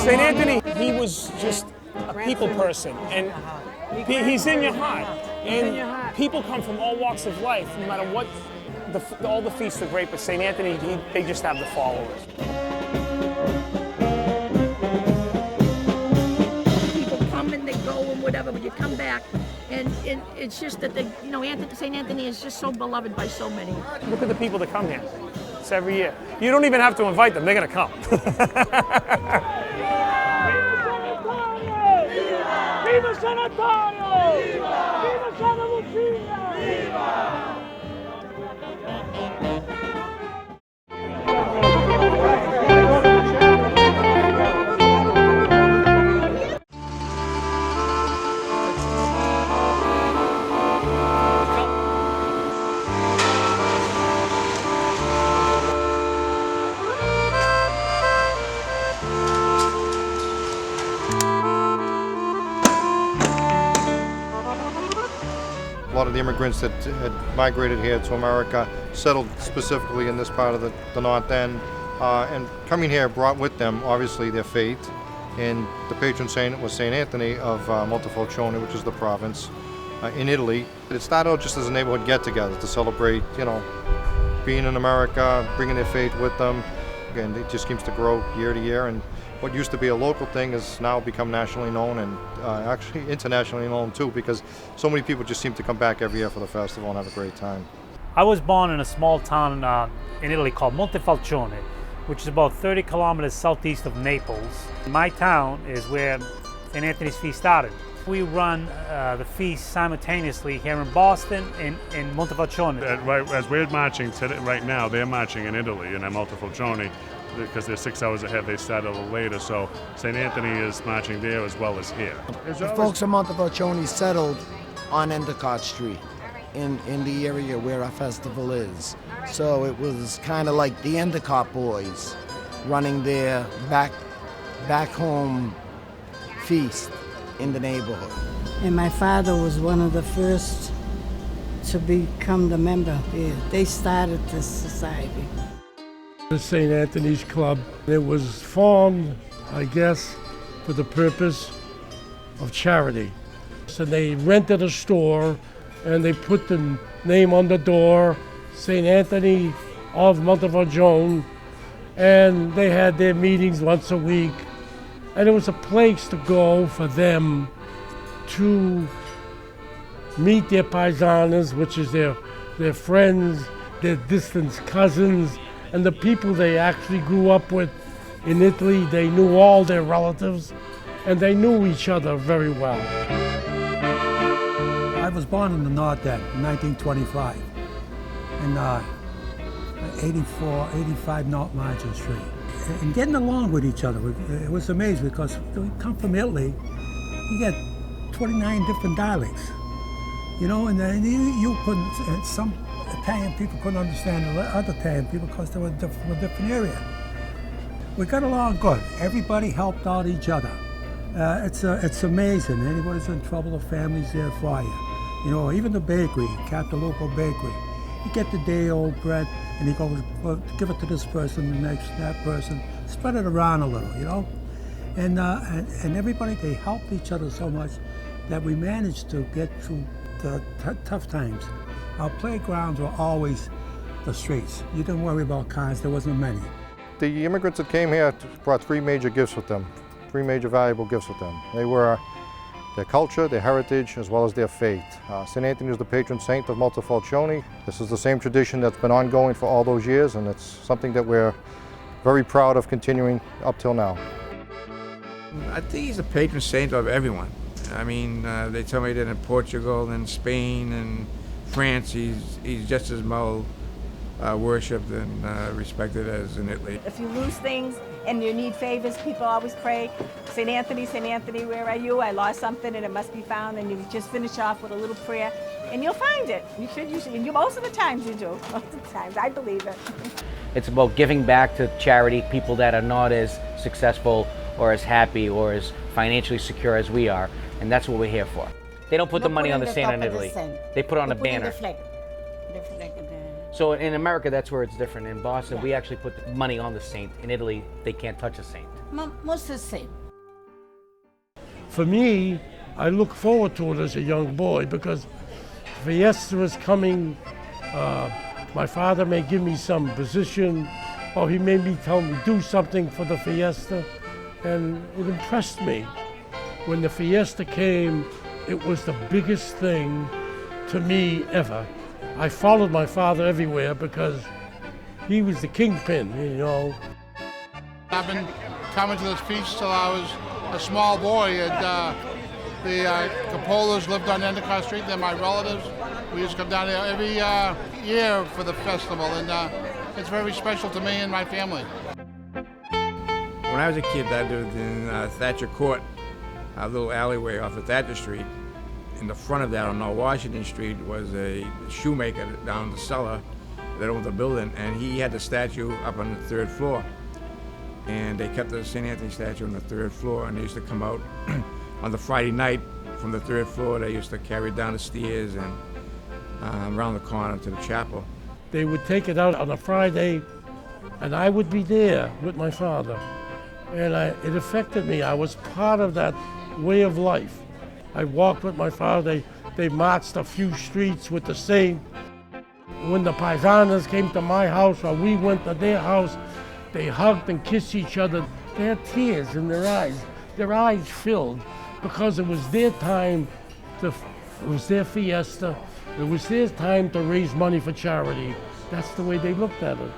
St. Anthony, he was just a people person, and he's in your heart. And people come from all walks of life, no matter what. All the feasts are great, but St. Anthony, they just have the followers. People come and they go and whatever, but you come back, and it's just that St. Anthony is just so beloved by so many. Look at the people that come here. It's every year. You don't even have to invite them; they're gonna come. Viva San Antonio! Viva Santa Lucia! Viva! A lot of the immigrants that had migrated here to America settled specifically in this part of the North End, and coming here brought with them obviously their faith, and the patron saint was St. Anthony of Montefeltro, which is the province in Italy. It started out just as a neighborhood get-together to celebrate, being in America, bringing their faith with them. Again, it just seems to grow year to year, and what used to be a local thing has now become nationally known, and actually internationally known too, because so many people just seem to come back every year for the festival and have a great time. I was born in a small town in Italy called Montefeltro, which is about 30 kilometers southeast of Naples. My town is where St. Anthony's feast started. We run the feast simultaneously here in Boston and in Montefeltro. As we're marching today, right now, they're marching in Italy, in Montefeltro, because they're 6 hours ahead. They started a little later, so St. Anthony is marching there as well as here. The folks in Montefeltro settled on Endicott Street in the area where our festival is. So it was kind of like the Endicott boys running their back home feast in the neighborhood. And my father was one of the first to become the member here. They started this society. The St. Anthony's Club. It was formed, I guess, for the purpose of charity. So they rented a store and they put the name on the door, St. Anthony of Montefeltro, and they had their meetings once a week. And it was a place to go for them to meet their paisanos, which is their friends, their distant cousins, and the people they actually grew up with in Italy. They knew all their relatives, and they knew each other very well. I was born in the North End in 1925, in 85 North Margin Street. And getting along with each other, it was amazing because we come from Italy, you get 29 different dialects, and then you couldn't, some Italian people couldn't understand the other Italian people because they were from a different area. We got along good. Everybody helped out each other. It's amazing. Anybody's in trouble, the family's there for you. Even the bakery, Captain Local Bakery. You get the day-old bread, and you go, well, give it to this person, the next that person. Spread it around a little, And everybody, they helped each other so much that we managed to get through the tough times. Our playgrounds were always the streets. You didn't worry about cars, there wasn't many. The immigrants that came here brought three major gifts with them, three major valuable gifts with them. They were their culture, their heritage, as well as their faith. St. Anthony is the patron saint of Montefeltro. This is the same tradition that's been ongoing for all those years, and it's something that we're very proud of continuing up till now. I think he's the patron saint of everyone. I mean, they tell me that in Portugal and Spain and France, he's just as well worshipped and respected as in Italy. If you lose things and you need favors, people always pray, St. Anthony, where are you? I lost something and it must be found, and you just finish off with a little prayer and you'll find it. You should, and most of the times you do. Most of the times, I believe it. It's about giving back to charity, people that are not as successful or as happy or as financially secure as we are, and that's what we're here for. They don't put the money on the saint in Italy. They put it on a banner. So in America, that's where it's different. In Boston, we actually put the money on the saint. In Italy, they can't touch a saint. Most the same. For me, I look forward to it as a young boy because Fiesta is coming. My father may give me some position, or he made me tell me do something for the Fiesta, and it impressed me. When the Fiesta came, it was the biggest thing to me ever. I followed my father everywhere because he was the kingpin, you know. I've been coming to this feast till I was a small boy, and the Capolas lived on Endicott Street. They're my relatives. We used to come down here every year for the festival, and it's very special to me and my family. When I was a kid, I lived in Thatcher Court, a little alleyway off of Thatcher Street. In the front of that, on North Washington Street, was a shoemaker down the cellar that owned the building, and he had the statue up on the 3rd floor. And they kept the St. Anthony statue on the 3rd floor, and they used to come out on the Friday night from the 3rd floor. They used to carry it down the stairs and around the corner to the chapel. They would take it out on a Friday, and I would be there with my father. And it affected me. I was part of that way of life. I walked with my father. They marched a few streets with the saint. When the paisanas came to my house or we went to their house, they hugged and kissed each other. They had tears in their eyes filled, because it was their time, it was their fiesta, it was their time to raise money for charity. That's the way they looked at it.